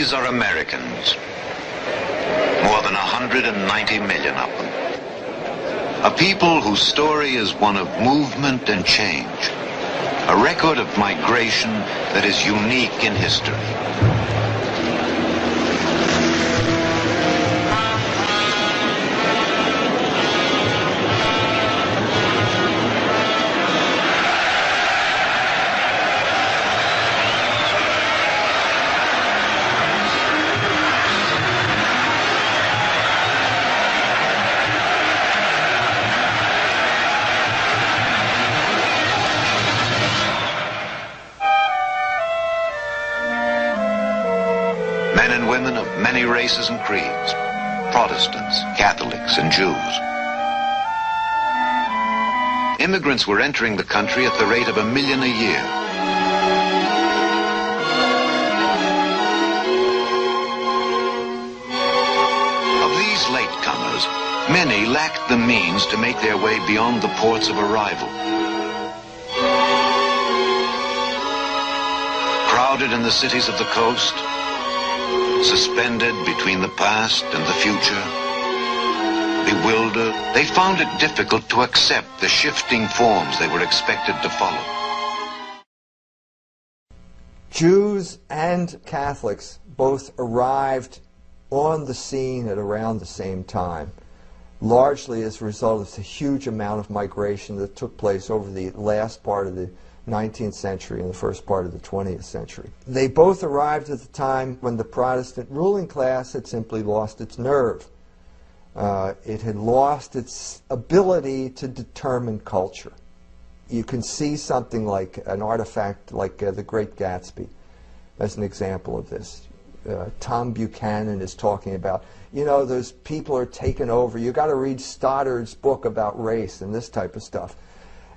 These are Americans. More than 190 million of them. A people whose story is one of movement and change. A record of migration that is unique in history. Men and women of many races and creeds, Protestants, Catholics, and Jews. Immigrants were entering the country at the rate of 1 million a year. Of these latecomers, many lacked the means to make their way beyond the ports of arrival. Crowded in the cities of the coast, suspended between the past and the future, bewildered, they found it difficult to accept the shifting forms they were expected to follow. Jews and Catholics both arrived on the scene at around the same time, largely as a result of the huge amount of migration that took place over the last part of the 19th century and the first part of the 20th century. They both arrived at the time when the Protestant ruling class had simply lost its nerve. It had lost its ability to determine culture. You can see something like an artifact like The Great Gatsby as an example of this. Tom Buchanan is talking about, you know, those people are taken over. You've got to read Stoddard's book about race and this type of stuff.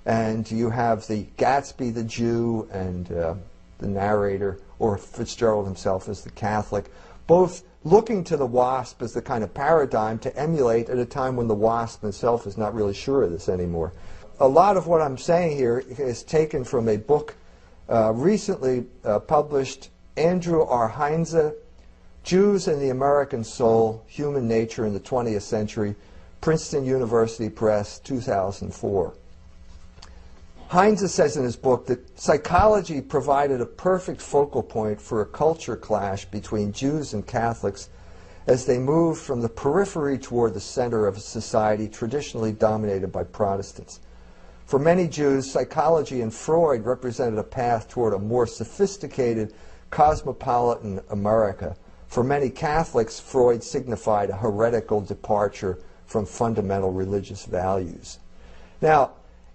And you have the Gatsby, the Jew, and the narrator, or Fitzgerald himself as the Catholic, both looking to the WASP as the kind of paradigm to emulate at a time when the WASP itself is not really sure of this anymore. A lot of what I'm saying here is taken from a book recently published, Andrew R. Heinze, Jews and the American Soul, Human Nature in the 20th Century, Princeton University Press, 2004. Heinze says in his book that psychology provided a perfect focal point for a culture clash between Jews and Catholics as they moved from the periphery toward the center of a society traditionally dominated by Protestants. For many Jews, psychology and Freud represented a path toward a more sophisticated, cosmopolitan America. For many Catholics, Freud signified a heretical departure from fundamental religious values. Now,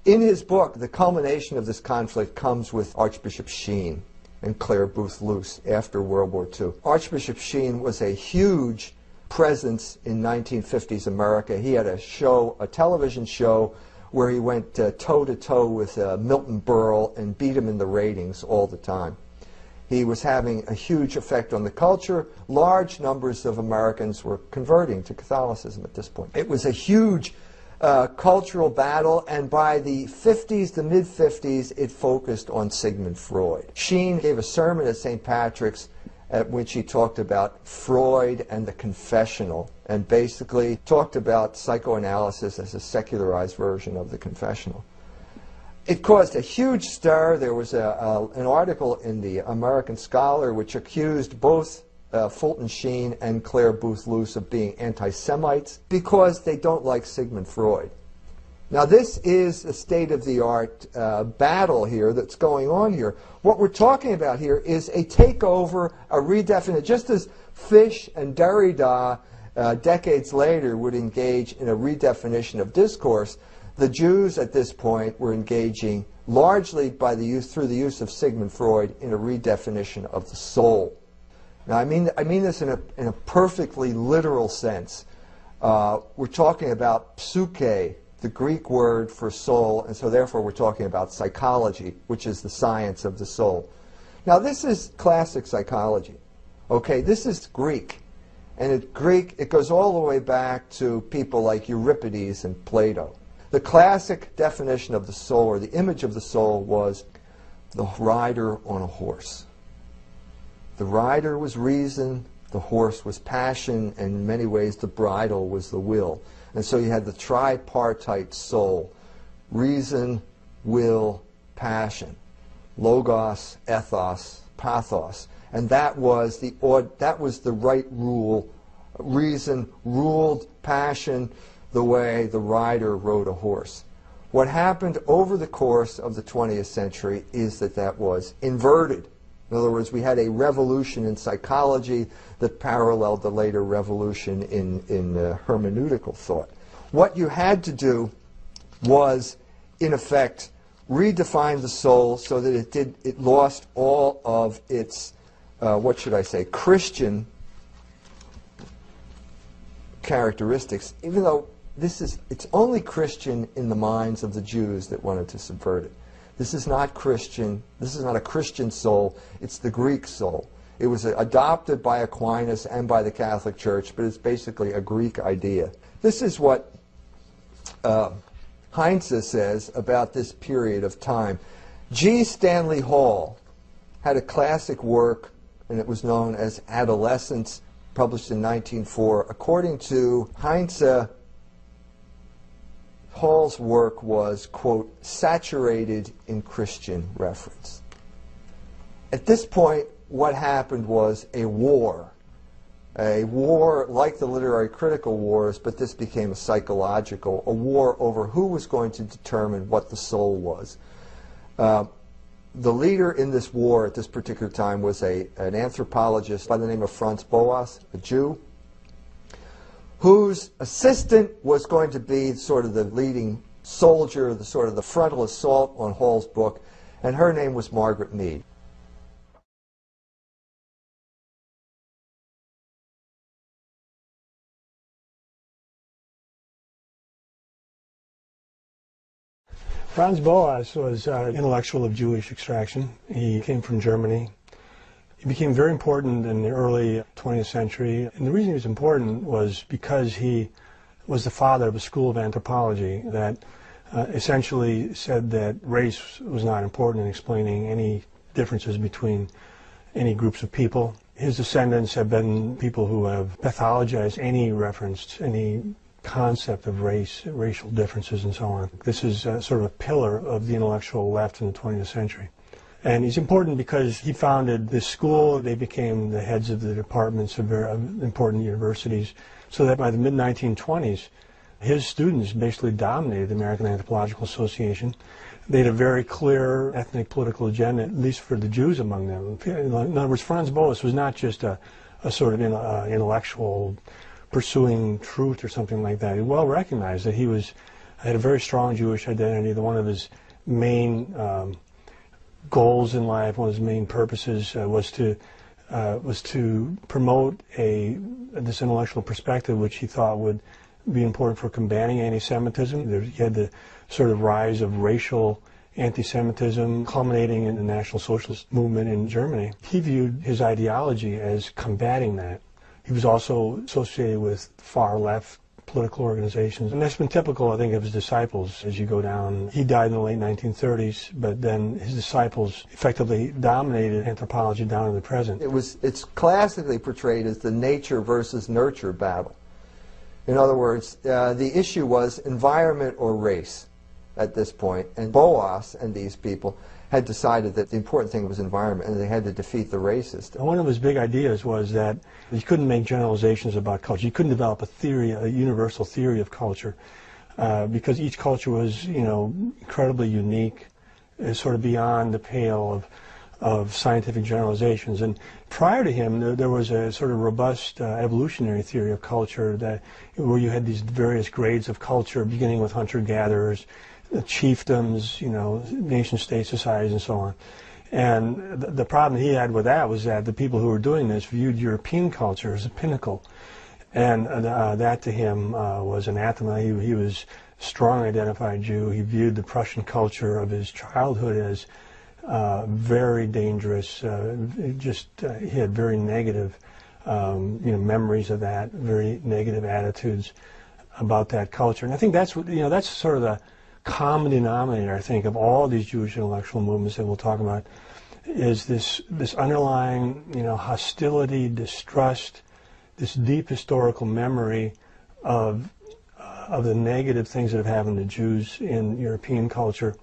in his book, the culmination of this conflict comes with Archbishop Sheen and Clare Boothe Luce after World War II. Archbishop Sheen was a huge presence in 1950s America. He had a show, a television show, where he went toe-to-toe with Milton Berle and beat him in the ratings all the time. He was having a huge effect on the culture. Large numbers of Americans were converting to Catholicism at this point. It was a huge cultural battle, and by the 50s, the mid-50s, it focused on Sigmund Freud. Sheen gave a sermon at St. Patrick's at which he talked about Freud and the confessional, and basically talked about psychoanalysis as a secularized version of the confessional. It caused a huge stir. There was an article in the American Scholar which accused both Fulton Sheen and Clare Boothe Luce of being anti-Semites because they don't like Sigmund Freud. Now this is a state-of-the-art battle here that's going on here. What we're talking about here is a takeover, a redefinition, just as Fish and Derrida decades later would engage in a redefinition of discourse. The Jews at this point were engaging largely through the use of Sigmund Freud in a redefinition of the soul. Now, I mean this in a perfectly literal sense. We're talking about psyche, the Greek word for soul, and so therefore we're talking about psychology, which is the science of the soul. Now, this is classic psychology. Okay, this is Greek. And in Greek, it goes all the way back to people like Euripides and Plato. The classic definition of the soul, or the image of the soul, was the rider on a horse. The rider was reason, the horse was passion, and in many ways the bridle was the will. And so you had the tripartite soul: reason, will, passion, logos, ethos, pathos. And that was the right rule. Reason ruled passion the way the rider rode a horse. What happened over the course of the 20th century is that was inverted. In other words, we had a revolution in psychology that paralleled the later revolution in hermeneutical thought. What you had to do was, in effect, redefine the soul so that it lost all of its, what should I say, Christian characteristics, even though it's only Christian in the minds of the Jews that wanted to subvert it. This is not Christian. This is not a Christian soul. It's the Greek soul. It was adopted by Aquinas and by the Catholic Church, but it's basically a Greek idea. This is what Heinze says about this period of time. G. Stanley Hall had a classic work, and it was known as Adolescence, published in 1904. According to Heinze, Hall's work was, quote, saturated in Christian reference. At this point, what happened was a war like the literary critical wars, but this became a war over who was going to determine what the soul was. The leader in this war at this particular time was an anthropologist by the name of Franz Boas, a Jew, whose assistant was going to be sort of the leading soldier, the sort of the frontal assault on Hall's book, and her name was Margaret Mead. Franz Boas was an intellectual of Jewish extraction. He came from Germany. He became very important in the early 20th century, and the reason he was important was because he was the father of a school of anthropology that essentially said that race was not important in explaining any differences between any groups of people. His descendants have been people who have pathologized any reference, any concept of race, racial differences, and so on. This is sort of a pillar of the intellectual left in the 20th century. And he's important because he founded this school. They became the heads of the departments of very important universities, so that by the mid-1920s, his students basically dominated the American Anthropological Association. They had a very clear ethnic political agenda, at least for the Jews among them. In other words, Franz Boas was not just a sort of intellectual pursuing truth or something like that. He well recognized that he had a very strong Jewish identity. That one of his main goals in life, one of his main purposes was to promote this intellectual perspective, which he thought would be important for combating anti-Semitism. He had the sort of rise of racial anti-Semitism culminating in the National Socialist movement in Germany. He viewed his ideology as combating that. He was also associated with far-left political organizations, and that's been typical, I think, of his disciples as you go down. He died in the late 1930s, but then his disciples effectively dominated anthropology down to the present. It's classically portrayed as the nature versus nurture battle. In other words, the issue was environment or race at this point, and Boas and these people had decided that the important thing was environment, and they had to defeat the racist. One of his big ideas was that you couldn't make generalizations about culture. You couldn't develop a theory, a universal theory of culture, because each culture was, incredibly unique, sort of beyond the pale of scientific generalizations. And prior to him, there was a sort of robust evolutionary theory of culture where you had these various grades of culture, beginning with hunter-gatherers, chiefdoms, nation-state societies, and so on. And the problem he had with that was that the people who were doing this viewed European culture as a pinnacle. And that to him was anathema. He was a strongly identified Jew. He viewed the Prussian culture of his childhood as very dangerous. He had very negative memories of that, very negative attitudes about that culture. And I think that's sort of the common denominator, I think, of all these Jewish intellectual movements that we'll talk about. is this underlying, hostility, distrust, this deep historical memory of the negative things that have happened to Jews in European culture.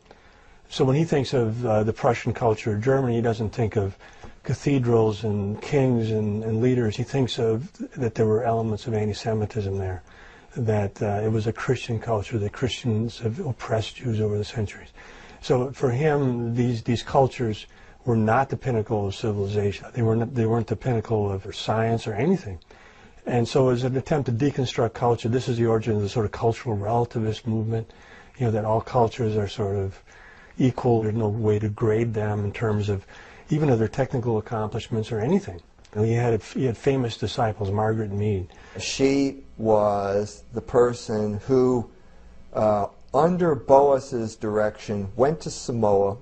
So when he thinks of the Prussian culture of Germany, he doesn't think of cathedrals and kings and leaders. He thinks of that there were elements of anti-Semitism there, that it was a Christian culture, that Christians have oppressed Jews over the centuries. So for him, these cultures were not the pinnacle of civilization. They weren't the pinnacle of science or anything. And so as an attempt to deconstruct culture, this is the origin of the sort of cultural relativist movement, that all cultures are sort of equal. There's no way to grade them in terms of even of their technical accomplishments or anything. He had famous disciples, Margaret Mead. She was the person who, under Boas's direction, went to Samoa,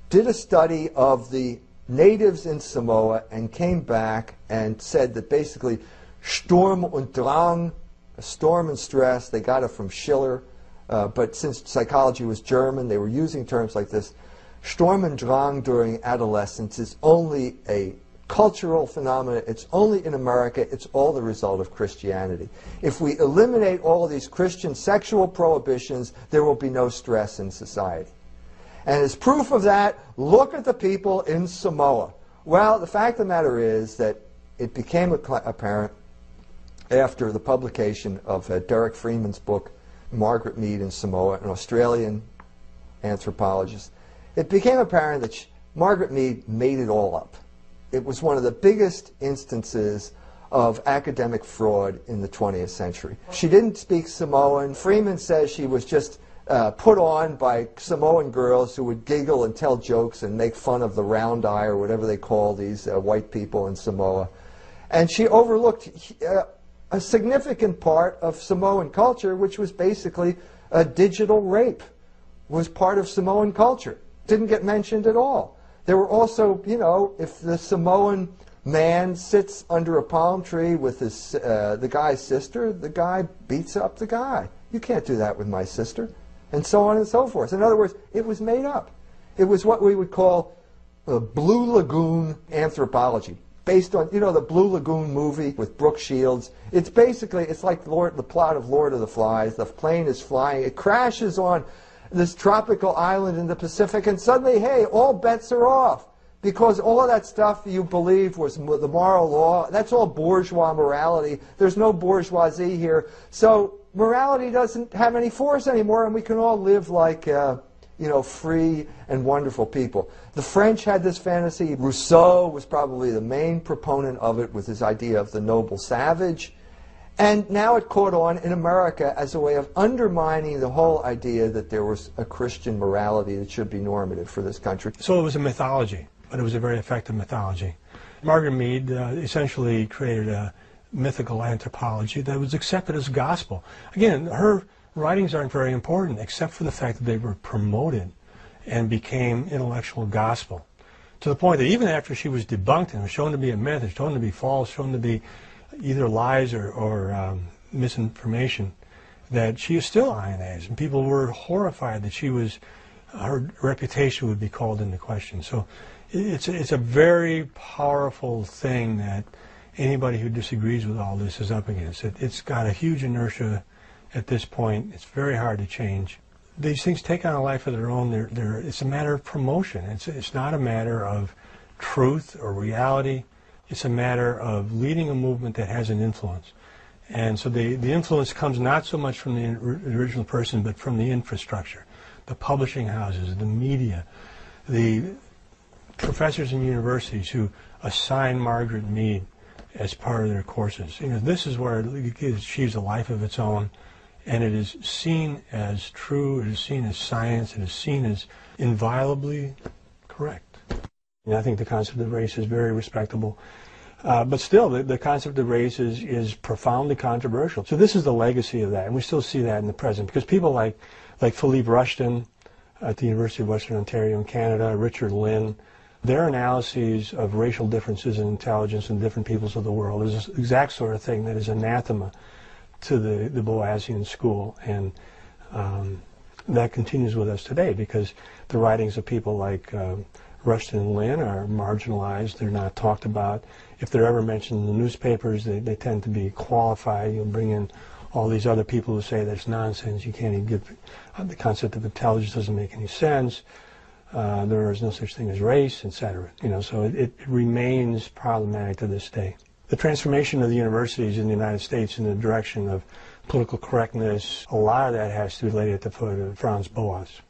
did a study of the natives in Samoa, and came back and said that basically Sturm und Drang, storm and stress, they got it from Schiller, but since psychology was German, they were using terms like this. Sturm und Drang during adolescence is only a cultural phenomenon. It's only in America. It's all the result of Christianity. If we eliminate all of these Christian sexual prohibitions, there will be no stress in society. And as proof of that, look at the people in Samoa. Well, the fact of the matter is that it became apparent after the publication of Derek Freeman's book, Margaret Mead in Samoa, an Australian anthropologist. It became apparent that Margaret Mead made it all up. It was one of the biggest instances of academic fraud in the 20th century. She didn't speak Samoan. Freeman says she was just put on by Samoan girls who would giggle and tell jokes and make fun of the round eye or whatever they call these white people in Samoa. And she overlooked a significant part of Samoan culture, which was basically digital rape, was part of Samoan culture. Didn't get mentioned at all. There were also, if the Samoan man sits under a palm tree with the guy's sister, the guy beats up the guy. You can't do that with my sister. And so on and so forth. In other words, it was made up. It was what we would call Blue Lagoon anthropology, based on, the Blue Lagoon movie with Brooke Shields. It's basically, it's like the plot of Lord of the Flies. The plane is flying. It crashes on this tropical island in the Pacific, and suddenly, hey, all bets are off. Because all of that stuff you believe was the moral law, that's all bourgeois morality. There's no bourgeoisie here. So morality doesn't have any force anymore, and we can all live like, free and wonderful people. The French had this fantasy. Rousseau was probably the main proponent of it with his idea of the noble savage. And now it caught on in America as a way of undermining the whole idea that there was a Christian morality that should be normative for this country. So it was a mythology, but it was a very effective mythology. Margaret Mead essentially created a mythical anthropology that was accepted as gospel. Again, her writings aren't very important except for the fact that they were promoted and became intellectual gospel, to the point that even after she was debunked and was shown to be a myth, and shown to be false, shown to be either lies or misinformation, that she is still ionized, and people were horrified that her reputation would be called into question. So it's a very powerful thing that anybody who disagrees with all this is up against. It's got a huge inertia at this point. It's very hard to change. These things take on a life of their own. It's a matter of promotion. It's not a matter of truth or reality. It's a matter of leading a movement that has an influence. And so the influence comes not so much from the original person, but from the infrastructure, the publishing houses, the media, the professors in universities who assign Margaret Mead as part of their courses. This is where it achieves a life of its own, and it is seen as true, it is seen as science, it is seen as inviolably correct. And I think the concept of race is very respectable. But still, the concept of race is profoundly controversial. So this is the legacy of that, and we still see that in the present, because people like Philippe Rushton at the University of Western Ontario in Canada, Richard Lynn, their analyses of racial differences in intelligence in different peoples of the world is the exact sort of thing that is anathema to the Boasian school, and that continues with us today, because the writings of people like Rushdie and Lynn are marginalized. They're not talked about. If they're ever mentioned in the newspapers, they tend to be qualified. You'll bring in all these other people who say that's nonsense. You can't even give the concept of intelligence doesn't make any sense. There is no such thing as race, etc. So it remains problematic to this day. The transformation of the universities in the United States in the direction of political correctness, a lot of that has to be laid at the foot of Franz Boas.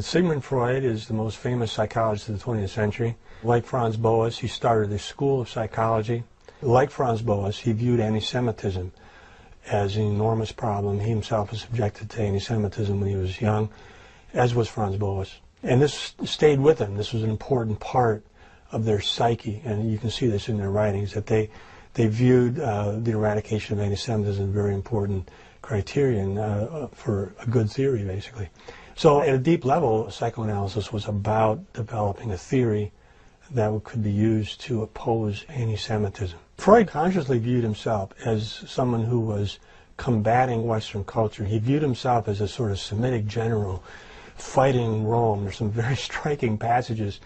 Sigmund Freud is the most famous psychologist of the 20th century. Like Franz Boas, he started a school of psychology. Like Franz Boas, he viewed anti-Semitism as an enormous problem. He himself was subjected to anti-Semitism when he was young, as was Franz Boas. And this stayed with him. This was an important part of their psyche, and you can see this in their writings, that they viewed the eradication of anti-Semitism as a very important criterion for a good theory, basically. So at a deep level, psychoanalysis was about developing a theory that could be used to oppose anti-Semitism. Freud consciously viewed himself as someone who was combating Western culture. He viewed himself as a sort of Semitic general fighting Rome. There's some very striking passages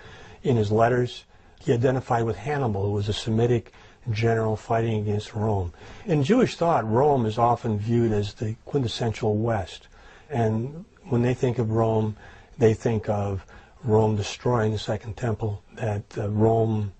in his letters. He identified with Hannibal, who was a Semitic general fighting against Rome. In Jewish thought, Rome is often viewed as the quintessential West. And when they think of Rome, they think of Rome destroying the Second Temple, that Rome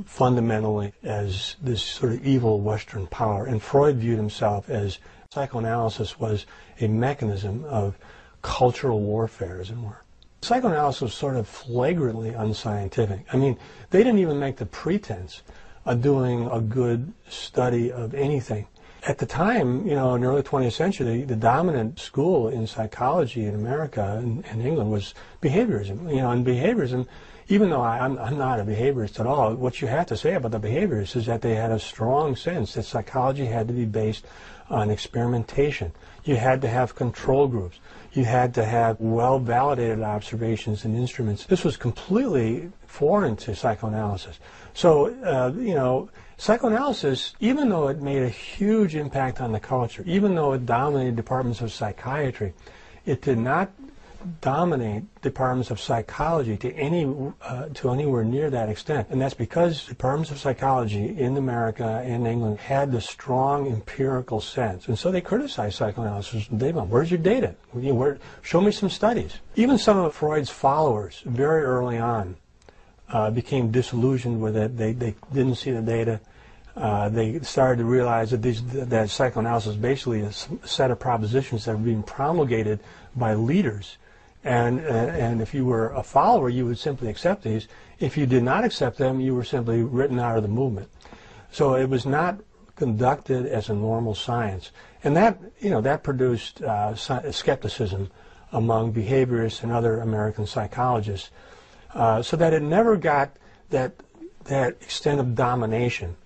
fundamentally as this sort of evil Western power. And Freud viewed himself as psychoanalysis was a mechanism of cultural warfare, as it were. Psychoanalysis was sort of flagrantly unscientific. I mean, they didn't even make the pretense of doing a good study of anything. At the time, in the early 20th century, the dominant school in psychology in America and England was behaviorism. And behaviorism, even though I'm not a behaviorist at all, what you have to say about the behaviorists is that they had a strong sense that psychology had to be based on experimentation. You had to have control groups. You had to have well-validated observations and instruments. This was completely foreign to psychoanalysis. So, psychoanalysis, even though it made a huge impact on the culture, even though it dominated departments of psychiatry, it did not dominate departments of psychology to anywhere near that extent. And that's because departments of psychology in America and England had the strong empirical sense. And so they criticized psychoanalysis. They went, where's your data? Show me some studies. Even some of Freud's followers, very early on, became disillusioned with it. They didn't see the data. They started to realize that psychoanalysis is basically a set of propositions that are being promulgated by leaders. And if you were a follower, you would simply accept these. If you did not accept them, you were simply written out of the movement. So it was not conducted as a normal science. And that produced skepticism among behaviorists and other American psychologists. So that it never got that extent of domination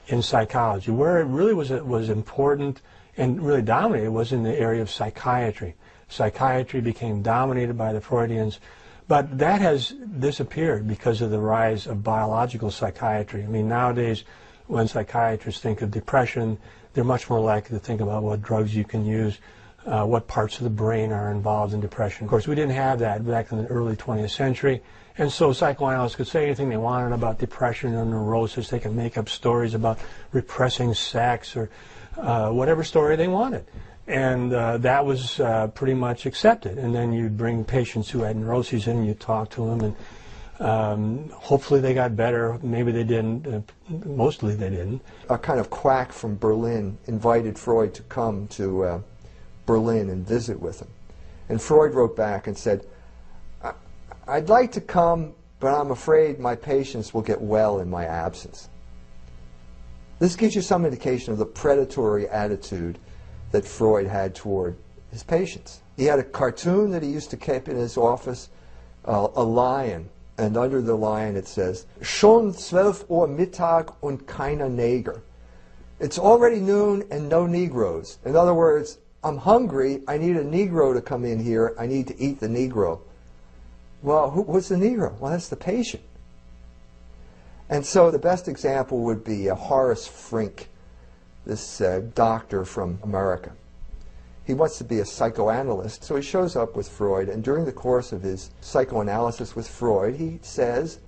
in psychology. Where it really was important and really dominated was in the area of psychiatry. Psychiatry became dominated by the Freudians, but that has disappeared because of the rise of biological psychiatry. I mean, nowadays, when psychiatrists think of depression, they're much more likely to think about what drugs you can use, what parts of the brain are involved in depression. Of course, we didn't have that back in the early 20th century, and so psychoanalysts could say anything they wanted about depression or neurosis. They could make up stories about repressing sex or whatever story they wanted. And that was pretty much accepted. And then you'd bring patients who had neuroses in, you'd talk to them, and hopefully they got better. Maybe they didn't. Mostly they didn't. A kind of quack from Berlin invited Freud to come to Berlin and visit with him. And Freud wrote back and said, I'd like to come, but I'm afraid my patients will get well in my absence. This gives you some indication of the predatory attitude that Freud had toward his patients. He had a cartoon that he used to keep in his office, a lion, and under the lion it says, Schon 12 Uhr Mittag und keiner Neger. It's already noon and no Negroes. In other words, I'm hungry, I need a Negro to come in here, I need to eat the Negro. Well, what's the Negro? Well, that's the patient. And so the best example would be Horace Frink, this doctor from America. He wants to be a psychoanalyst, so he shows up with Freud, and during the course of his psychoanalysis with Freud, he says,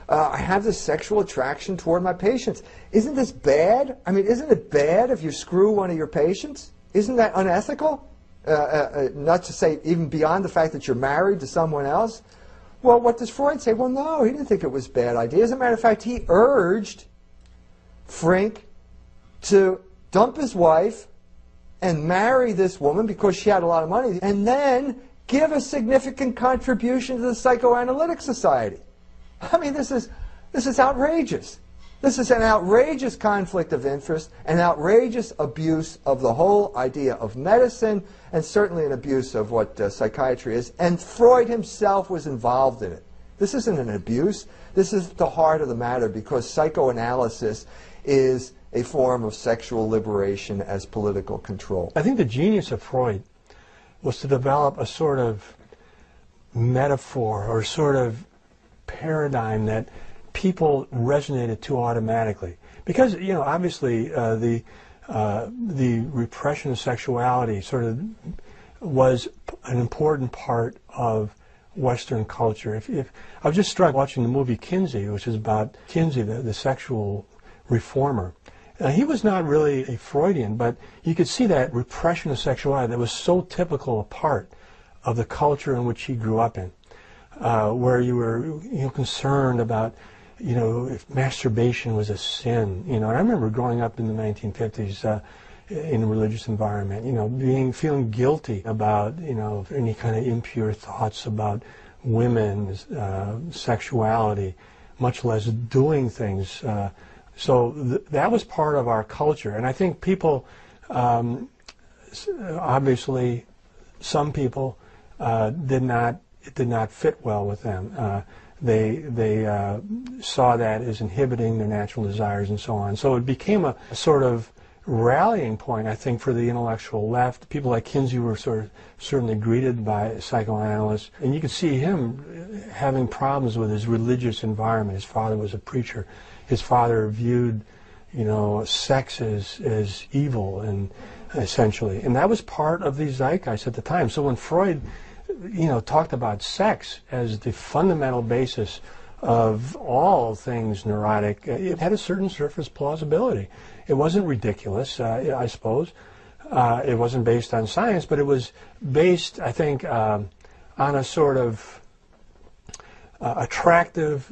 I have this sexual attraction toward my patients. Isn't this bad? I mean, isn't it bad if you screw one of your patients? Isn't that unethical? Not to say even beyond the fact that you're married to someone else. Well, what does Freud say? Well, no, he didn't think it was a bad idea. As a matter of fact, he urged Frink to dump his wife and marry this woman because she had a lot of money, and then give a significant contribution to the Psychoanalytic Society. I mean, this is outrageous. This is an outrageous conflict of interest, an outrageous abuse of the whole idea of medicine, and certainly an abuse of what psychiatry is. And Freud himself was involved in it. This isn't an abuse. This is the heart of the matter, because psychoanalysis is a form of sexual liberation as political control. I think the genius of Freud was to develop a sort of metaphor or sort of paradigm that people resonated to automatically. Because, you know, obviously the repression of sexuality sort of was an important part of Western culture. If I was just struck watching the movie Kinsey, which is about Kinsey, the sexual reformer. He was not really a Freudian, but you could see that repression of sexuality that was so typical a part of the culture in which he grew up in, where you were concerned about if masturbation was a sin. And I remember growing up in the 1950s in a religious environment, feeling guilty about any kind of impure thoughts about women's sexuality, much less doing things. So that was part of our culture, and I think people, obviously, some people it did not fit well with them. They saw that as inhibiting their natural desires and so on. So it became a sort of rallying point, I think, for the intellectual left. People like Kinsey were certainly greeted by psychoanalysts, and you could see him having problems with his religious environment. His father was a preacher. His father viewed, sex as evil, and essentially, and that was part of the zeitgeist at the time. So when Freud, talked about sex as the fundamental basis of all things neurotic, it had a certain surface plausibility. It wasn't ridiculous, I suppose. It wasn't based on science, but it was based, I think, on a sort of attractive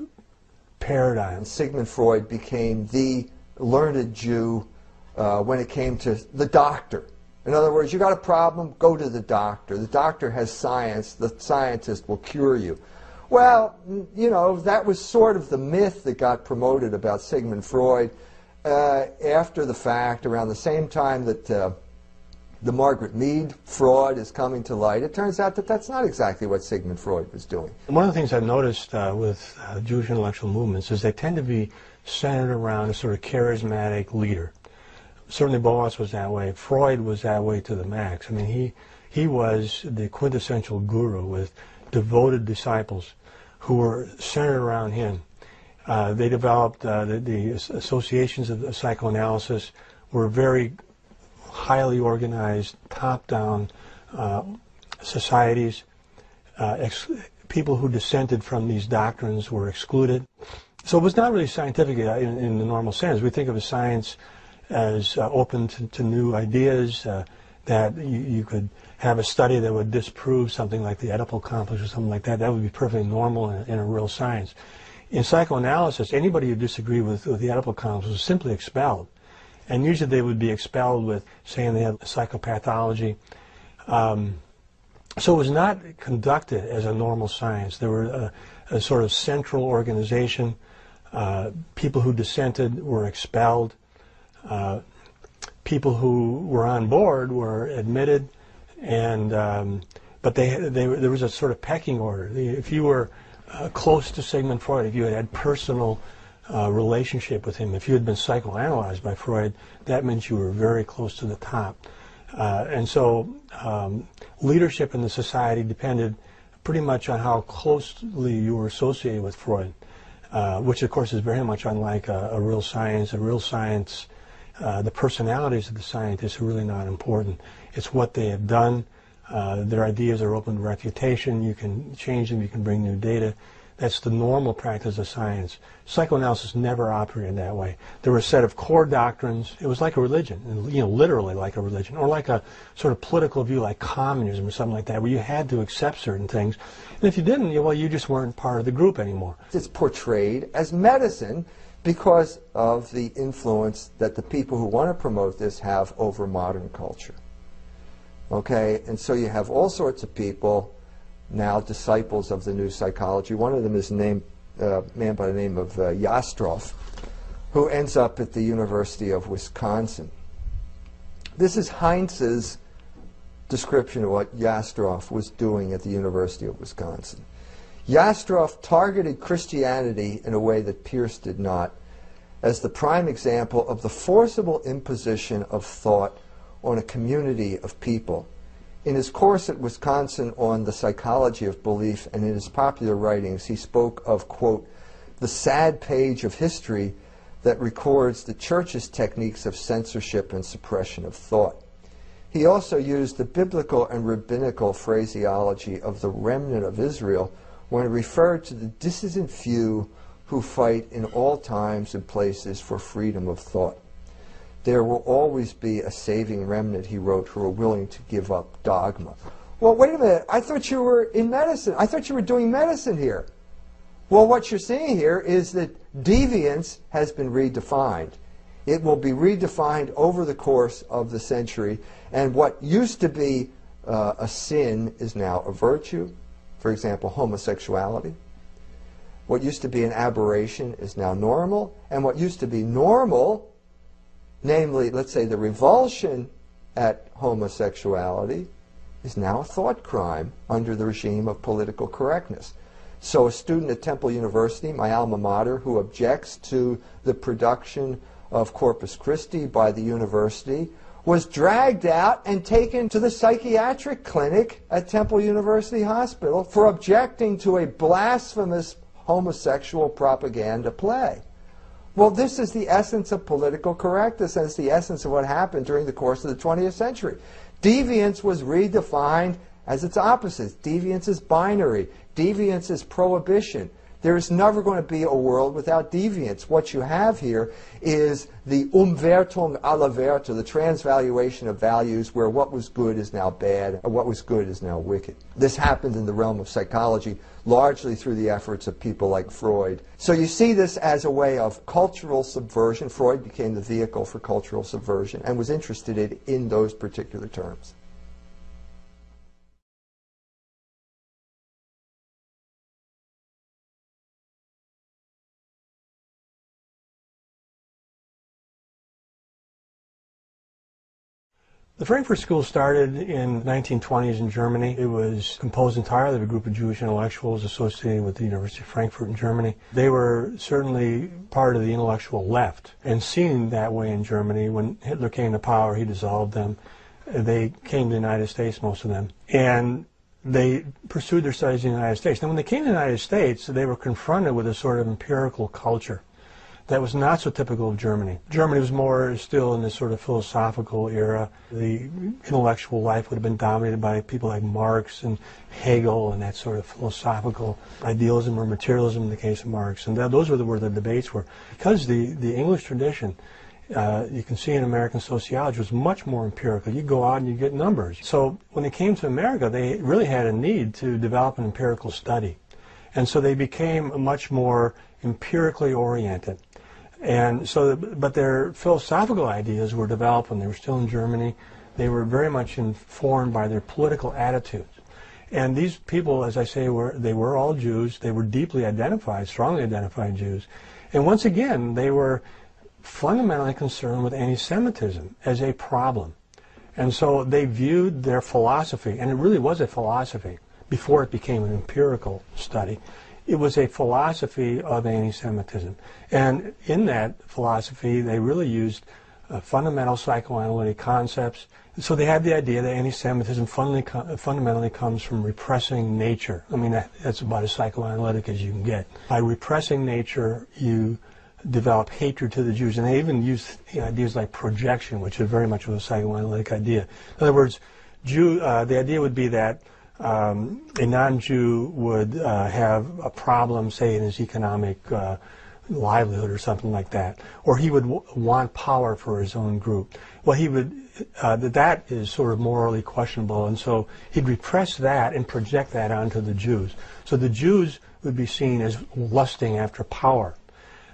paradigm. Sigmund Freud became the learned Jew when it came to the doctor. In other words, you got a problem, go to the doctor. The doctor has science, the scientist will cure you. Well, that was sort of the myth that got promoted about Sigmund Freud after the fact, around the same time that the Margaret Mead fraud is coming to light. It turns out that that's not exactly what Sigmund Freud was doing. One of the things I've noticed with Jewish intellectual movements is they tend to be centered around a sort of charismatic leader. Certainly Boas was that way. Freud was that way to the max. I mean, he was the quintessential guru with devoted disciples who were centered around him. They developed the associations of psychoanalysis were very highly organized, top-down societies. People who dissented from these doctrines were excluded. So it was not really scientific in the normal sense. We think of a science as open to new ideas, that you could have a study that would disprove something like the Oedipal complex or something like that. That would be perfectly normal in a real science. In psychoanalysis, anybody who disagreed with the Oedipal complex was simply expelled. And usually they would be expelled with saying they had psychopathology. So it was not conducted as a normal science. There were a sort of central organization. People who dissented were expelled. People who were on board were admitted, and but there was a sort of pecking order. If you were close to Sigmund Freud, if you had personal relationship with him, if you had been psychoanalyzed by Freud, that meant you were very close to the top. And so leadership in the society depended pretty much on how closely you were associated with Freud. which of course is very much unlike a real science. A real science, the personalities of the scientists are really not important. It's what they have done. Their ideas are open to refutation. You can change them. You can bring new data. That's the normal practice of science. Psychoanalysis never operated that way. There were a set of core doctrines. It was like a religion, literally like a religion, or like a sort of political view like communism or something like that, where you had to accept certain things. And if you didn't, well, you just weren't part of the group anymore. It's portrayed as medicine because of the influence that the people who want to promote this have over modern culture. Okay, and so you have all sorts of people now disciples of the new psychology. One of them is a man by the name of Jastrow, who ends up at the University of Wisconsin. This is Heinz's description of what Jastrow was doing at the University of Wisconsin. Jastrow targeted Christianity in a way that Pierce did not, as the prime example of the forcible imposition of thought on a community of people. In his course at Wisconsin on the psychology of belief and in his popular writings, he spoke of, quote, the sad page of history that records the church's techniques of censorship and suppression of thought. He also used the biblical and rabbinical phraseology of the remnant of Israel when he referred to the dissident few who fight in all times and places for freedom of thought. There will always be a saving remnant, he wrote, who are willing to give up dogma. Well, wait a minute. I thought you were in medicine. I thought you were doing medicine here. Well, what you're seeing here is that deviance has been redefined. It will be redefined over the course of the century, and what used to be a sin is now a virtue. For example, homosexuality. What used to be an aberration is now normal, and what used to be normal, namely, let's say, the revulsion at homosexuality, is now a thought crime under the regime of political correctness. So a student at Temple University, my alma mater, who objects to the production of Corpus Christi by the university, was dragged out and taken to the psychiatric clinic at Temple University Hospital for objecting to a blasphemous homosexual propaganda play. Well, this is the essence of political correctness, and it's the essence of what happened during the course of the 20th century. Deviance was redefined as its opposite. Deviance is binary. Deviance is prohibition. There is never going to be a world without deviance. What you have here is the Umwertung aller Werte, the transvaluation of values, where what was good is now bad, and what was good is now wicked. This happened in the realm of psychology, largely through the efforts of people like Freud. So you see this as a way of cultural subversion. Freud became the vehicle for cultural subversion and was interested in those particular terms. The Frankfurt School started in the 1920s in Germany. It was composed entirely of a group of Jewish intellectuals associated with the University of Frankfurt in Germany. They were certainly part of the intellectual left and seen that way in Germany. When Hitler came to power, he dissolved them. They came to the United States, most of them, and they pursued their studies in the United States. Now, when they came to the United States, they were confronted with a sort of empirical culture that was not so typical of Germany. Germany was more still in this sort of philosophical era. The intellectual life would have been dominated by people like Marx and Hegel and that sort of philosophical idealism or materialism in the case of Marx. And those were where the debates were. Because the English tradition, you can see in American sociology, was much more empirical. You go out and you get numbers. So when they came to America, they really had a need to develop an empirical study. And so they became much more empirically oriented. And so, but their philosophical ideas were developed when they were still in Germany. They were very much informed by their political attitudes. And these people, as I say, they were all Jews. They were deeply identified, strongly identified Jews. And once again, they were fundamentally concerned with anti-Semitism as a problem. And so they viewed their philosophy, and it really was a philosophy before it became an empirical study. It was a philosophy of anti-Semitism. And in that philosophy, they really used fundamental psychoanalytic concepts. So they had the idea that anti-Semitism fundamentally comes from repressing nature. I mean, that's about as psychoanalytic as you can get. By repressing nature, you develop hatred to the Jews. And they even used ideas like projection, which is very much of a psychoanalytic idea. In other words, the idea would be that a non-Jew would have a problem, say, in his economic livelihood or something like that, or he would want power for his own group. Well, he would that is sort of morally questionable, and so he'd repress that and project that onto the Jews. So the Jews would be seen as lusting after power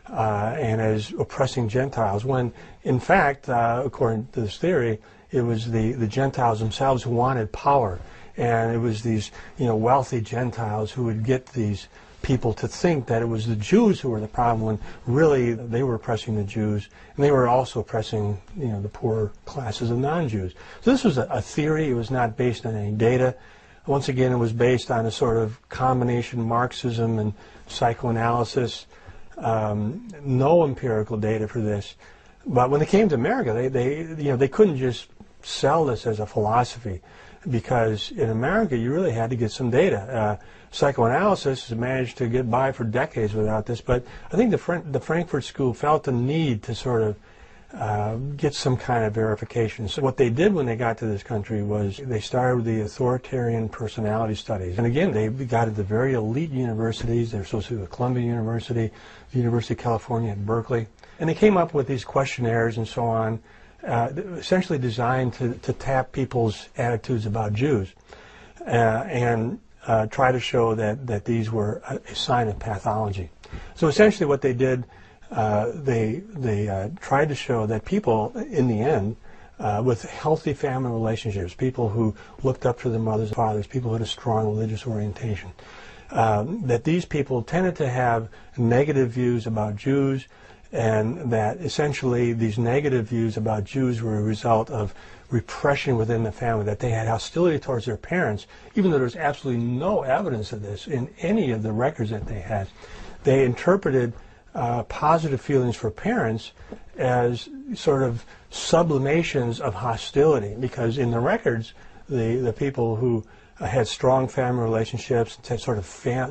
and as oppressing Gentiles, when in fact, according to this theory, it was the Gentiles themselves who wanted power, and it was these wealthy Gentiles who would get these people to think that it was the Jews who were the problem, when really they were oppressing the Jews, and they were also oppressing the poor classes of non-Jews. So this was a theory. It was not based on any data. Once again, it was based on a sort of combination Marxism and psychoanalysis. No empirical data for this. But when they came to America, they couldn't just sell this as a philosophy, because in America you really had to get some data. Psychoanalysis has managed to get by for decades without this, but I think the Frankfurt School felt the need to sort of get some kind of verification. So what they did when they got to this country was they started with the authoritarian personality studies. And again, they got into very elite universities. They're associated with Columbia University, the University of California at Berkeley. And they came up with these questionnaires and so on, essentially designed to tap people's attitudes about Jews and try to show that these were a sign of pathology. So essentially what they did, they tried to show that people, in the end, with healthy family relationships, people who looked up to their mothers and fathers, people who had a strong religious orientation, that these people tended to have negative views about Jews, and that essentially these negative views about Jews were a result of repression within the family, that they had hostility towards their parents, even though there's absolutely no evidence of this in any of the records that they had. They interpreted positive feelings for parents as sort of sublimations of hostility, because in the records, the people who had strong family relationships, had sort of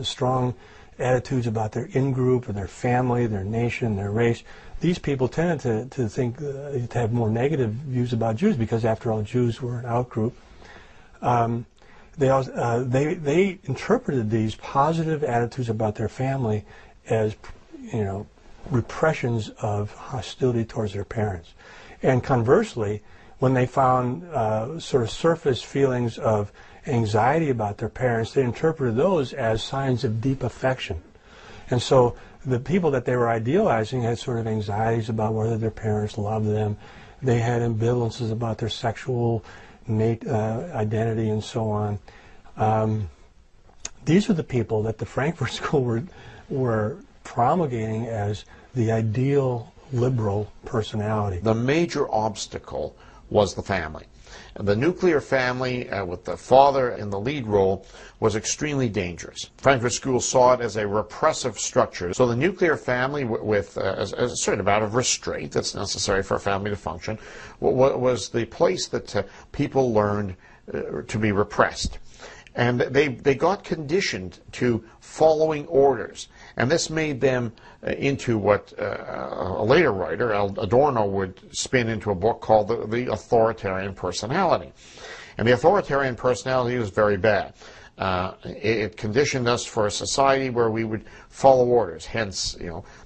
strong attitudes about their in-group or their family, their nation, their race, these people tended to think, to have more negative views about Jews, because after all, Jews were an out-group. They interpreted these positive attitudes about their family as, repressions of hostility towards their parents. And conversely, when they found sort of surface feelings of anxiety about their parents, they interpreted those as signs of deep affection. And so the people that they were idealizing had sort of anxieties about whether their parents loved them. They had ambivalences about their sexual identity and so on. These are the people that the Frankfurt School were promulgating as the ideal liberal personality. The major obstacle was the family. The nuclear family, with the father in the lead role, was extremely dangerous. Frankfurt School saw it as a repressive structure. So the nuclear family, with a certain amount of restraint that's necessary for a family to function, was the place that people learned to be repressed. And they got conditioned to following orders. And this made them into what a later writer, Adorno, would spin into a book called the authoritarian personality. And the authoritarian personality was very bad. It conditioned us for a society where we would follow orders, hence,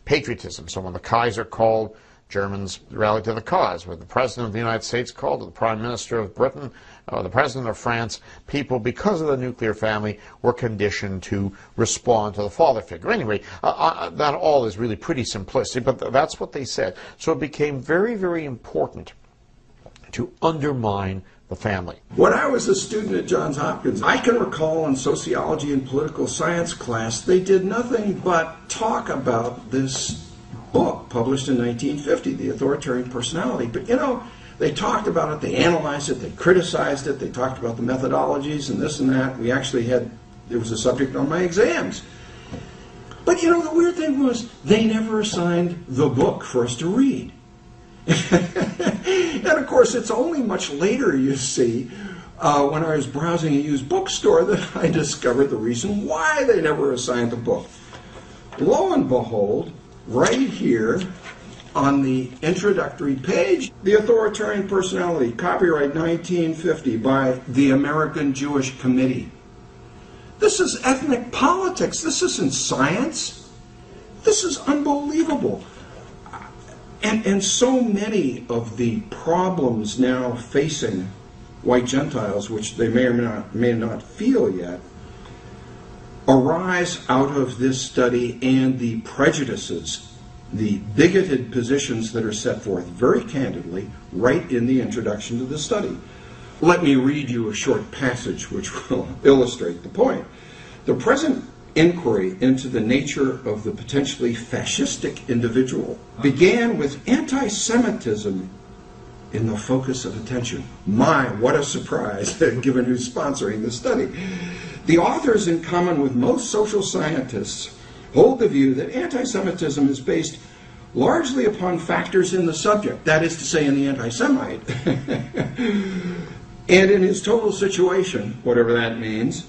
patriotism. So when the Kaiser called, Germans rallied to the cause. When the President of the United States called, or the Prime Minister of Britain, or the President of France, people, because of the nuclear family, were conditioned to respond to the father figure. Anyway, that all is really pretty simplistic, but that's what they said. So it became very, very important to undermine the family. When I was a student at Johns Hopkins, I can recall in sociology and political science class, they did nothing but talk about this book published in 1950, The Authoritarian Personality. But they talked about it, they analyzed it, they criticized it, they talked about the methodologies and this and that. We actually it was a subject on my exams. But the weird thing was, they never assigned the book for us to read. And of course, it's only much later, you see, when I was browsing a used bookstore that I discovered the reason why they never assigned the book. Lo and behold, right here on the introductory page, The Authoritarian Personality, copyright 1950 by the American Jewish Committee. This is ethnic politics. This isn't science. This is unbelievable. And so many of the problems now facing white Gentiles, which they may or may not feel yet, arise out of this study and the prejudices, the bigoted positions that are set forth very candidly right in the introduction to the study. Let me read you a short passage which will illustrate the point. The present inquiry into the nature of the potentially fascistic individual began with anti-Semitism in the focus of attention. My, what a surprise, given who's sponsoring the study. The authors, in common with most social scientists, hold the view that anti-Semitism is based largely upon factors in the subject, that is to say, in the anti-Semite, and in his total situation, whatever that means,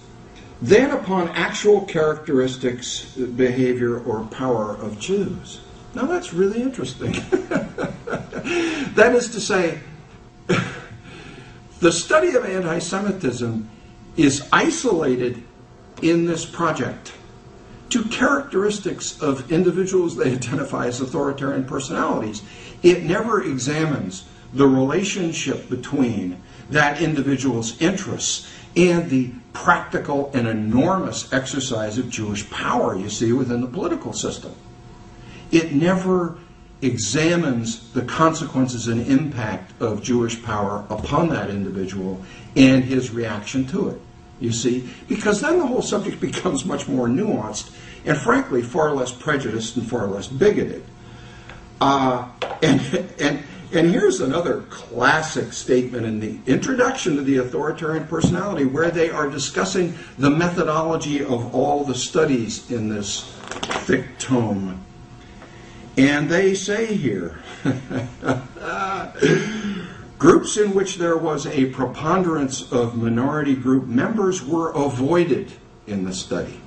then upon actual characteristics, behavior, or power of Jews. Now that's really interesting. That is to say, the study of anti-Semitism is isolated in this project to characteristics of individuals they identify as authoritarian personalities. It never examines the relationship between that individual's interests and the practical and enormous exercise of Jewish power, you see, within the political system. It never examines the consequences and impact of Jewish power upon that individual and his reaction to it, you see, because then the whole subject becomes much more nuanced and, frankly, far less prejudiced and far less bigoted. And here's another classic statement in the introduction to the Authoritarian Personality, where they are discussing the methodology of all the studies in this thick tome. And they say here, groups in which there was a preponderance of minority group members were avoided in the study.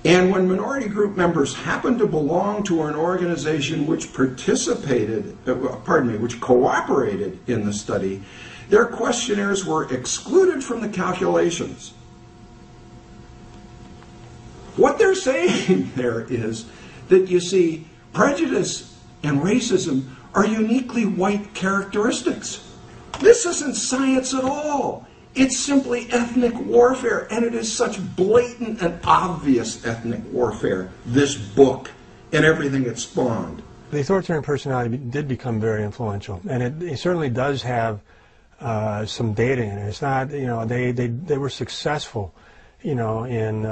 And when minority group members happened to belong to an organization which which cooperated in the study, their questionnaires were excluded from the calculations. What they're saying there is that, you see, prejudice and racism are uniquely white characteristics. This isn't science at all. It's simply ethnic warfare, and it is such blatant and obvious ethnic warfare, this book and everything it spawned. The Authoritarian Personality did become very influential, and it certainly does have some data in it. It's not, you know, they were successful, you know, in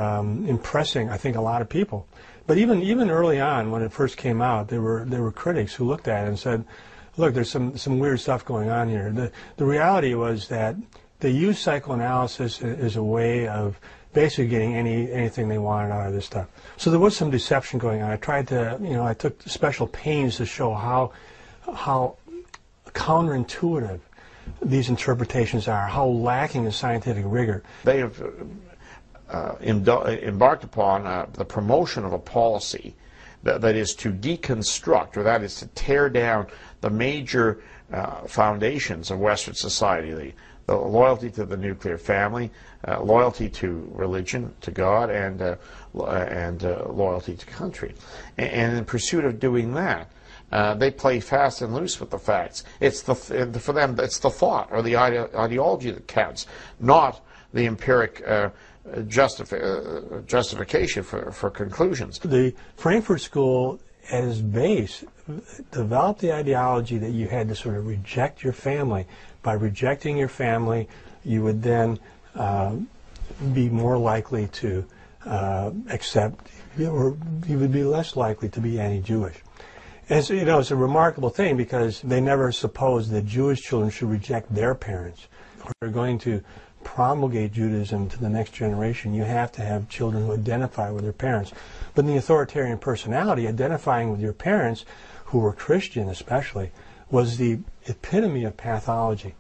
impressing, I think, a lot of people. But even early on, when it first came out, there were critics who looked at it and said, look, there's some weird stuff going on here. The reality was that they used psychoanalysis as a way of basically getting anything they wanted out of this stuff. So there was some deception going on. I tried to, you know, I took special pains to show how counterintuitive these interpretations are, how lacking in scientific rigor. They have embarked upon the promotion of a policy that is to deconstruct, or that is to tear down the major foundations of Western society, the loyalty to the nuclear family, loyalty to religion, to God, and loyalty to country. And in pursuit of doing that, they play fast and loose with the facts. For them, it's the thought or the ideology that counts, not the empiric justification for conclusions. The Frankfurt School, at its base, developed the ideology that you had to sort of reject your family. By rejecting your family, you would then be more likely to accept, or you would be less likely to be anti-Jewish. And so, you know, it's a remarkable thing because they never supposed that Jewish children should reject their parents. If they're going to promulgate Judaism to the next generation, you have to have children who identify with their parents. But in the Authoritarian Personality, identifying with your parents, who were Christian especially, was the epitome of pathology.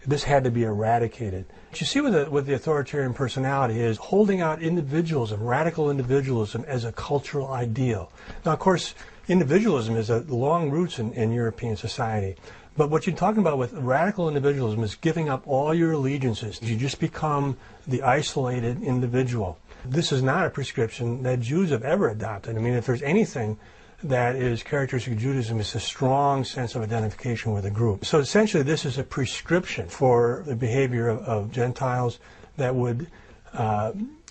This had to be eradicated. What you see with the authoritarian personality is holding out individualism, radical individualism, as a cultural ideal. Now, of course, individualism has long roots in European society. But what you're talking about with radical individualism is giving up all your allegiances. You just become the isolated individual. This is not a prescription that Jews have ever adopted. I mean, if there's anything that is characteristic of Judaism, it's a strong sense of identification with a group. So essentially this is a prescription for the behavior of Gentiles that would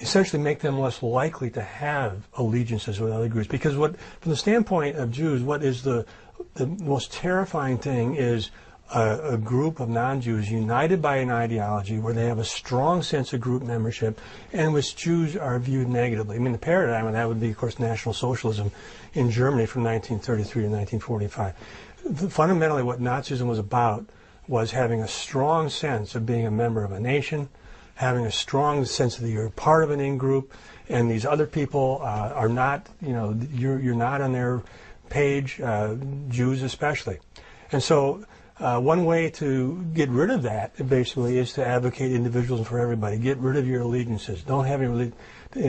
essentially make them less likely to have allegiances with other groups. Because from the standpoint of Jews, what is the most terrifying thing is a group of non-Jews united by an ideology where they have a strong sense of group membership and which Jews are viewed negatively. I mean, the paradigm of that would be, of course, National Socialism in Germany from 1933 to 1945. Fundamentally, what Nazism was about was having a strong sense of being a member of a nation, having a strong sense that you're part of an in-group, and these other people are not, you're not on their page, Jews especially. And so one way to get rid of that, basically, is to advocate individualism for everybody. Get rid of your allegiances. Don't have any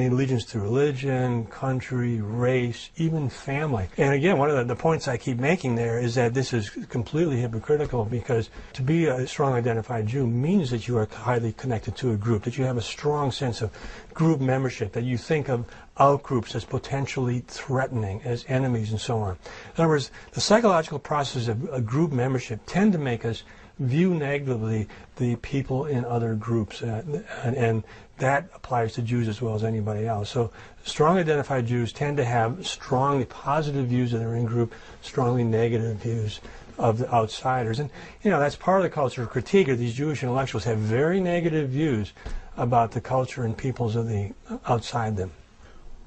allegiance to religion, country, race, even family. And again, one of the points I keep making there is that this is completely hypocritical, because to be a strong identified Jew means that you are highly connected to a group, that you have a strong sense of group membership, that you think of outgroups as potentially threatening, as enemies, and so on. In other words, the psychological processes of group membership tend to make us view negatively the people in other groups, and that applies to Jews as well as anybody else. So strong identified Jews tend to have strongly positive views of their in-group, strongly negative views of the outsiders. And, that's part of the cultural critique, of these Jewish intellectuals have very negative views about the culture and peoples of the outside them.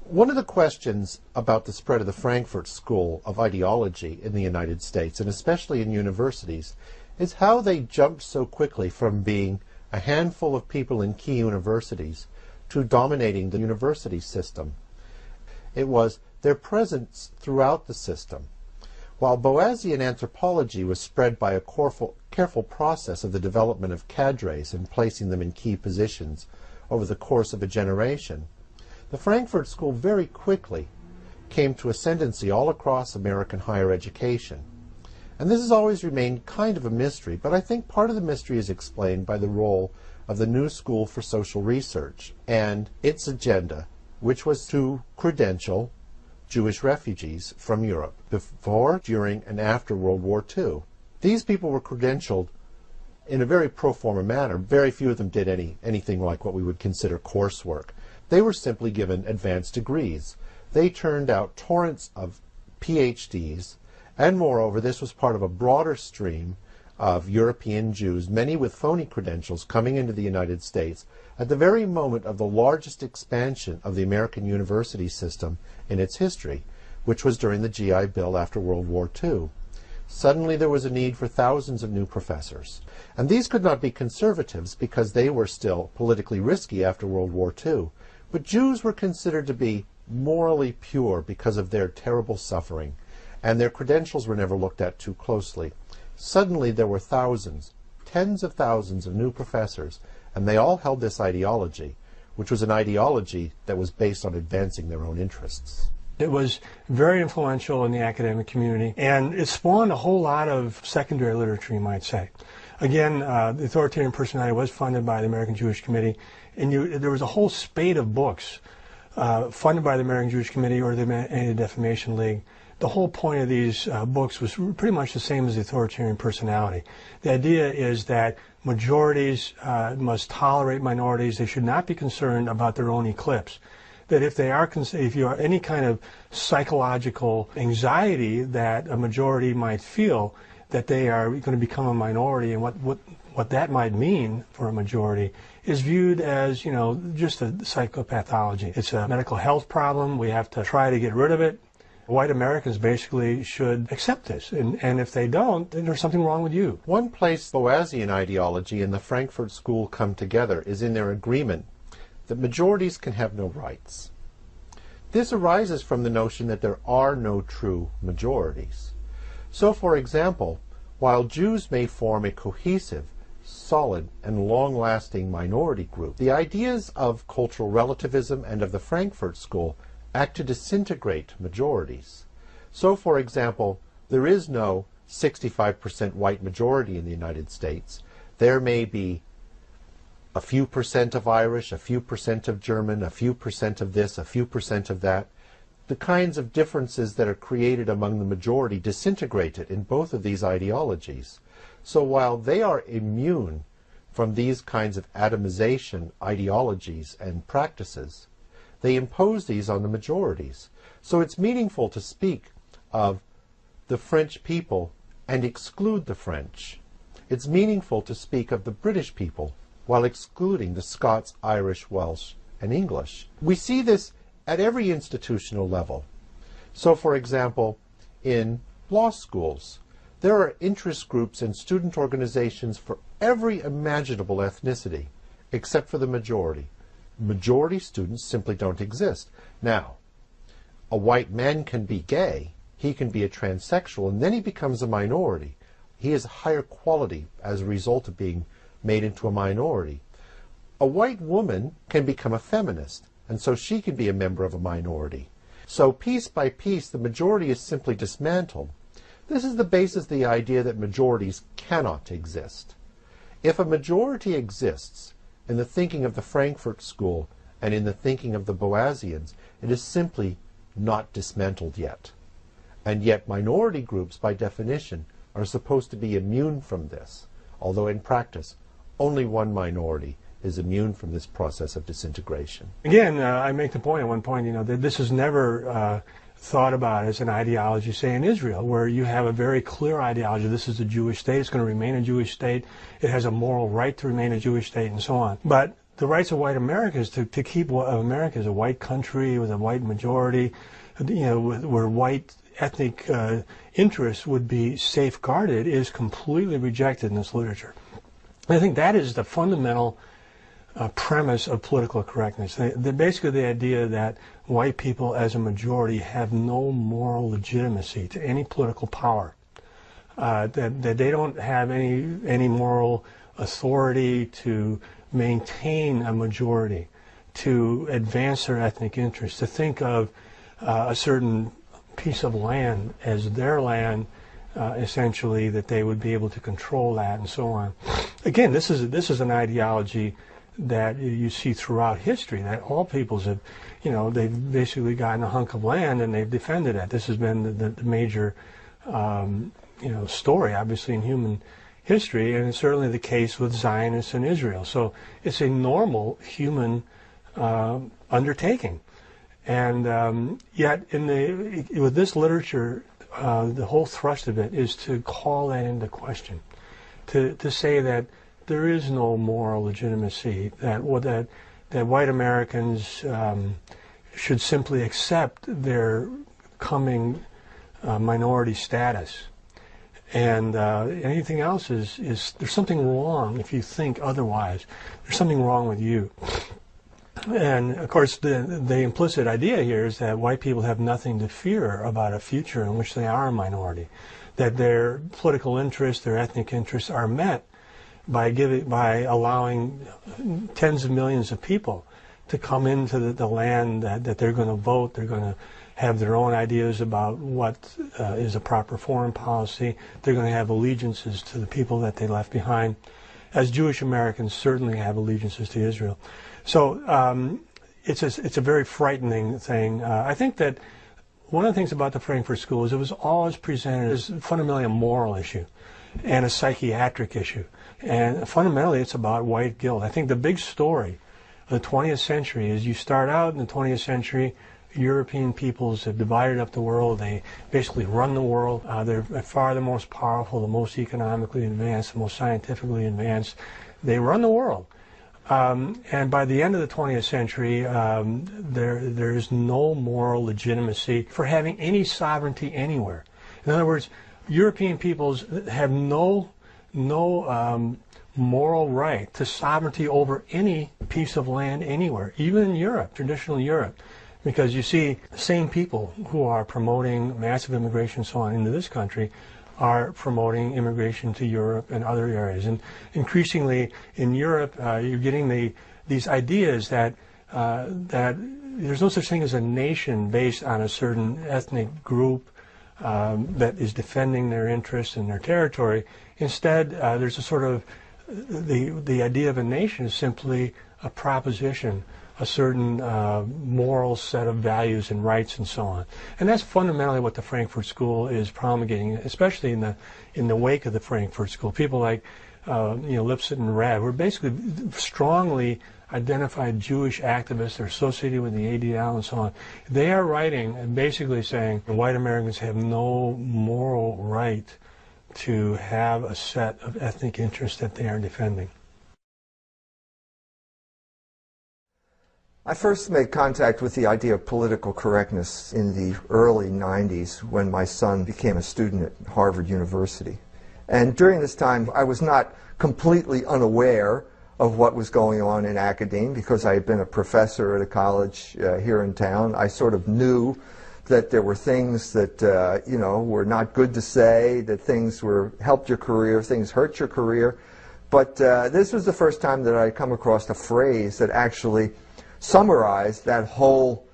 One of the questions about the spread of the Frankfurt School of ideology in the United States, and especially in universities, is how they jumped so quickly from being a handful of people in key universities to dominating the university system. It was their presence throughout the system. While Boasian anthropology was spread by a careful process of the development of cadres and placing them in key positions over the course of a generation, the Frankfurt School very quickly came to ascendancy all across American higher education. And this has always remained kind of a mystery, but I think part of the mystery is explained by the role of the New School for Social Research and its agenda, which was to credential Jewish refugees from Europe before, during, and after World War II. These people were credentialed in a very pro forma manner. Very few of them did anything like what we would consider coursework. They were simply given advanced degrees. They turned out torrents of PhDs, and moreover, this was part of a broader stream of European Jews, many with phony credentials, coming into the United States at the very moment of the largest expansion of the American university system in its history, which was during the GI Bill after World War II. Suddenly there was a need for thousands of new professors. And these could not be conservatives because they were still politically risky after World War II. But Jews were considered to be morally pure because of their terrible suffering, and their credentials were never looked at too closely. Suddenly there were thousands, tens of thousands of new professors, and they all held this ideology, which was an ideology that was based on advancing their own interests. It was very influential in the academic community, and it spawned a whole lot of secondary literature, you might say. Again, the authoritarian personality was funded by the American Jewish Committee, and there was a whole spate of books funded by the American Jewish Committee or the Anti-Defamation League. The whole point of these books was pretty much the same as the authoritarian personality. The idea is that majorities must tolerate minorities. They should not be concerned about their own eclipse. That if you are any kind of psychological anxiety that a majority might feel, that they are going to become a minority, and what that might mean for a majority is viewed as, just a psychopathology. It's a medical health problem. We have to try to get rid of it. White Americans basically should accept this, and if they don't, then there's something wrong with you. One place Boasian ideology and the Frankfurt School come together is in their agreement that majorities can have no rights. This arises from the notion that there are no true majorities. So, for example, While Jews may form a cohesive, solid, and long-lasting minority group, the ideas of cultural relativism and of the Frankfurt School act to disintegrate majorities. So, for example, there is no 65% white majority in the United States. There may be a few percent of Irish, a few percent of German, a few percent of this, a few percent of that. The kinds of differences that are created among the majority disintegrated in both of these ideologies. So while they are immune from these kinds of atomization ideologies and practices, they impose these on the majorities. So it's meaningful to speak of the French people and exclude the French. It's meaningful to speak of the British people while excluding the Scots, Irish, Welsh, and English. We see this at every institutional level. So, for example, in law schools, there are interest groups and student organizations for every imaginable ethnicity, except for the majority. Majority students simply don't exist. Now, a white man can be gay, he can be a transsexual, and then he becomes a minority. He has a higher quality as a result of being made into a minority. A white woman can become a feminist, and so she can be a member of a minority. So piece by piece, the majority is simply dismantled. This is the basis of the idea that majorities cannot exist. If a majority exists in the thinking of the Frankfurt School and in the thinking of the Boasians, it is simply not dismantled yet. And yet minority groups, by definition, are supposed to be immune from this, although in practice, only one minority is immune from this process of disintegration. Again, I make the point at one point, that this is never thought about as an ideology, say, in Israel, where you have a very clear ideology. This is a Jewish state. It's going to remain a Jewish state. It has a moral right to remain a Jewish state, and so on. But the rights of white Americans to keep America as a white country with a white majority, where white ethnic interests would be safeguarded, is completely rejected in this literature. I think that is the fundamental premise of political correctness. Basically the idea that white people as a majority have no moral legitimacy to any political power, that they don't have any moral authority to maintain a majority, to advance their ethnic interests, to think of a certain piece of land as their land, essentially, that they would be able to control that, and so on. Again, this is an ideology that you see throughout history, that all peoples have, they've basically gotten a hunk of land and they've defended it. This has been the major, story, obviously, in human history, and it's certainly the case with Zionists in Israel. So it's a normal human undertaking. And yet, with this literature, the whole thrust of it is to call that into question, to say that there is no moral legitimacy, that white Americans should simply accept their coming minority status, and anything else is there's something wrong if you think otherwise. There's something wrong with you. And of course, the implicit idea here is that white people have nothing to fear about a future in which they are a minority, that their political interests, their ethnic interests are met by allowing tens of millions of people to come into the land, that they're going to vote, they're going to have their own ideas about what is a proper foreign policy, they're going to have allegiances to the people that they left behind, as Jewish Americans certainly have allegiances to Israel. So it's a very frightening thing. I think that one of the things about the Frankfurt School is it was always presented as fundamentally a moral issue and a psychiatric issue. And fundamentally, it's about white guilt. I think the big story of the 20th century is you start out in the 20th century, European peoples have divided up the world. They basically run the world. They're by far the most powerful, the most economically advanced, the most scientifically advanced. They run the world. And by the end of the 20th century, there is no moral legitimacy for having any sovereignty anywhere. In other words, European peoples have no moral right to sovereignty over any piece of land anywhere, even in Europe, traditional Europe, because you see the same people who are promoting massive immigration and so on into this country are promoting immigration to Europe and other areas. And increasingly in Europe, you're getting these ideas that there's no such thing as a nation based on a certain ethnic group that is defending their interests and their territory. Instead, there's a sort of, the idea of a nation is simply a proposition, a certain moral set of values and rights and so on. And that's fundamentally what the Frankfurt School is promulgating, especially in the wake of the Frankfurt School. People like Lipset and Rabb were basically strongly identified Jewish activists. They're associated with the ADL and so on. They are writing and basically saying white Americans have no moral right to have a set of ethnic interests that they are defending. I first made contact with the idea of political correctness in the early 90s when my son became a student at Harvard University. And during this time, I was not completely unaware of what was going on in academia because I had been a professor at a college here in town. I sort of knew that there were things that were not good to say, that things helped your career, things hurt your career. But this was the first time that I had come across a phrase that actually summarized that whole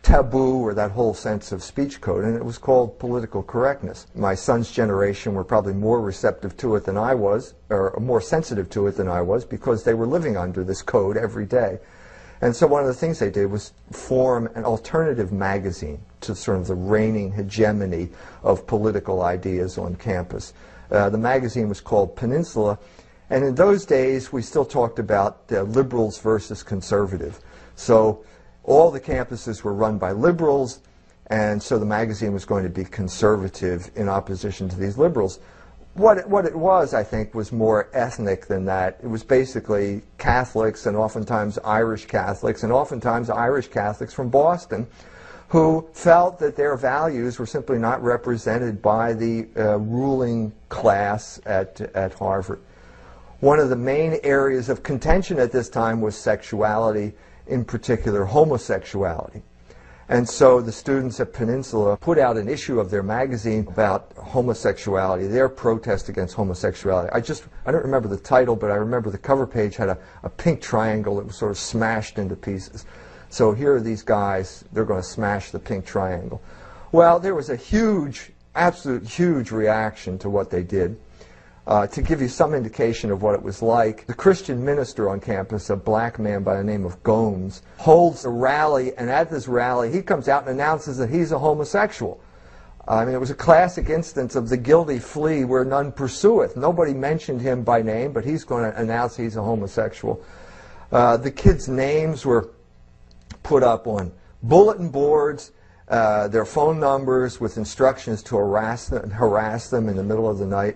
taboo or that whole sense of speech code, and it was called political correctness. My son's generation were probably more receptive to it than I was, or more sensitive to it than I was, because they were living under this code every day. And so one of the things they did was form an alternative magazine to sort of the reigning hegemony of political ideas on campus. The magazine was called Peninsula, and in those days we still talked about liberals versus conservative. So all the campuses were run by liberals, and so the magazine was going to be conservative in opposition to these liberals. What it was, I think, was more ethnic than that. It was basically Catholics, and oftentimes Irish Catholics, and oftentimes Irish Catholics from Boston, who felt that their values were simply not represented by the ruling class at Harvard. One of the main areas of contention at this time was sexuality, in particular homosexuality. And so the students at Peninsula put out an issue of their magazine about homosexuality, their protest against homosexuality. I don't remember the title, but I remember the cover page had a pink triangle that was sort of smashed into pieces. So here are these guys, they're going to smash the pink triangle. Well, there was a huge, absolute huge reaction to what they did. To give you some indication of what it was like, the Christian minister on campus, a black man by the name of Gomes, holds a rally, and at this rally he comes out and announces that he's a homosexual. I mean, it was a classic instance of the guilty flee where none pursueth. Nobody mentioned him by name, but he's going to announce he's a homosexual. The kids' names were put up on bulletin boards, their phone numbers with instructions to harass them in the middle of the night.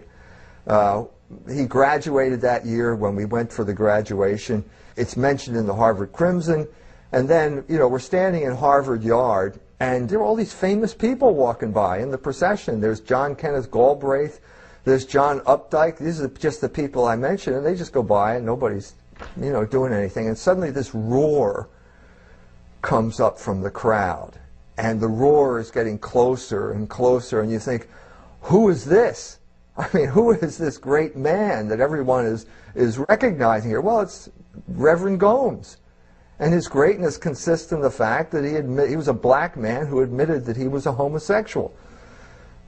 He graduated that year when we went for the graduation. It's mentioned in the Harvard Crimson. And then, we're standing in Harvard Yard, and there are all these famous people walking by in the procession. There's John Kenneth Galbraith. There's John Updike. These are just the people I mentioned, and they just go by, and nobody's, doing anything. And suddenly this roar comes up from the crowd, and the roar is getting closer and closer, and you think, who is this? I mean, who is this great man that everyone is recognizing here? Well, it's Reverend Gomes. And his greatness consists in the fact that he was a black man who admitted that he was a homosexual.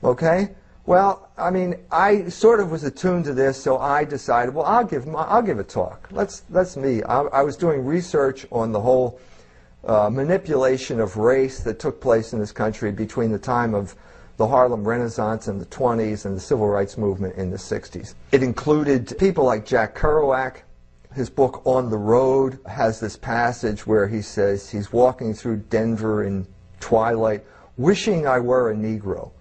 Okay? Well, I mean, I sort of was attuned to this, so I decided, well, I'll give a talk. That's me. I was doing research on the whole manipulation of race that took place in this country between the time of the Harlem Renaissance in the 20s and the Civil Rights Movement in the 60s. It included people like Jack Kerouac. His book On the Road has this passage where he says he's walking through Denver in twilight, wishing I were a Negro.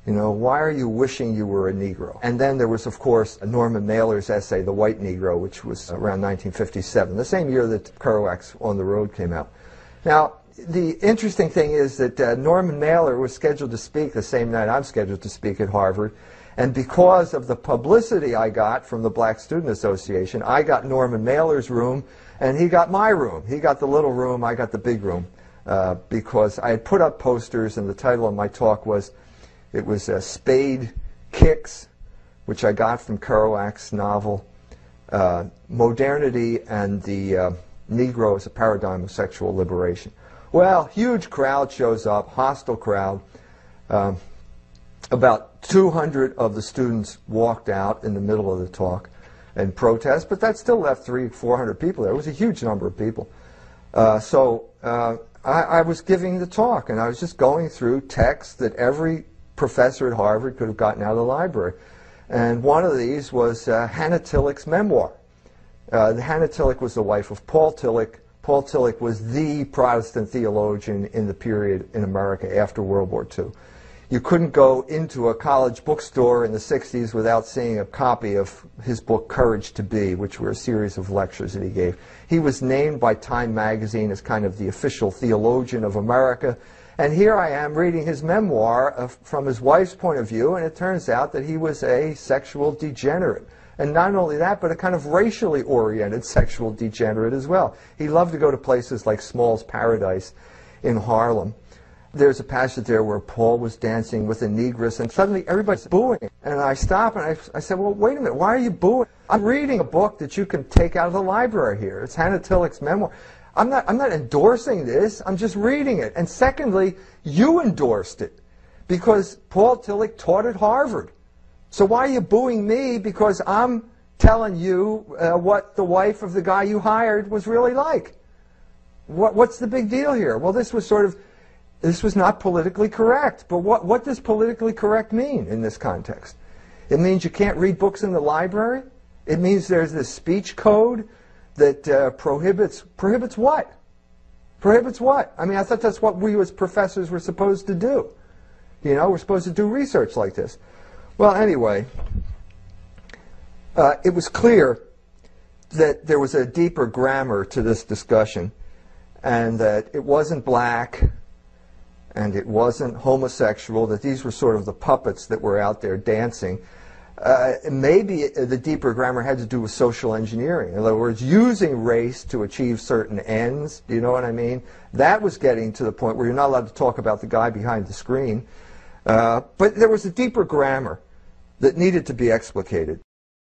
Why are you wishing you were a Negro? And then there was, of course, Norman Mailer's essay, The White Negro, which was around 1957, the same year that Kerouac's On the Road came out. Now, the interesting thing is that Norman Mailer was scheduled to speak the same night I'm scheduled to speak at Harvard. And because of the publicity I got from the Black Student Association, I got Norman Mailer's room, and he got my room. He got the little room, I got the big room, because I had put up posters, and the title of my talk was, Spade Kicks, which I got from Kerouac's novel, Modernity and the Negro as a Paradigm of Sexual Liberation. Well, huge crowd shows up, hostile crowd. About 200 of the students walked out in the middle of the talk and protest, but that still left 300-400 people there. It was a huge number of people. So I was giving the talk, and I was just going through texts that every professor at Harvard could have gotten out of the library. And one of these was Hannah Tillich's memoir. Hannah Tillich was the wife of Paul Tillich. Paul Tillich was the Protestant theologian in the period in America after World War II. You couldn't go into a college bookstore in the 60s without seeing a copy of his book, Courage to Be, which were a series of lectures that he gave. He was named by Time magazine as kind of the official theologian of America. And here I am reading his memoir from his wife's point of view, and it turns out that he was a sexual degenerate. And not only that, but a kind of racially oriented sexual degenerate as well. He loved to go to places like Small's Paradise in Harlem. There's a passage there where Paul was dancing with a negress, and suddenly everybody's booing. And I stop and I said, well, wait a minute, why are you booing? I'm reading a book that you can take out of the library here. It's Hannah Tillich's memoir. I'm not endorsing this, I'm just reading it. And secondly, you endorsed it because Paul Tillich taught at Harvard. So why are you booing me because I'm telling you what the wife of the guy you hired was really like? What's the big deal here? Well, this was not politically correct. But what does politically correct mean in this context? It means you can't read books in the library? It means there's this speech code that prohibits what? Prohibits what? I mean, I thought that's what we as professors were supposed to do. You know, we're supposed to do research like this. Well, anyway, it was clear that there was a deeper grammar to this discussion, and that it wasn't black, and it wasn't homosexual, that these were sort of the puppets that were out there dancing. Maybe the deeper grammar had to do with social engineering. In other words, using race to achieve certain ends. Do you know what I mean? That was getting to the point where you're not allowed to talk about the guy behind the screen. But there was a deeper grammar that needed to be explicated.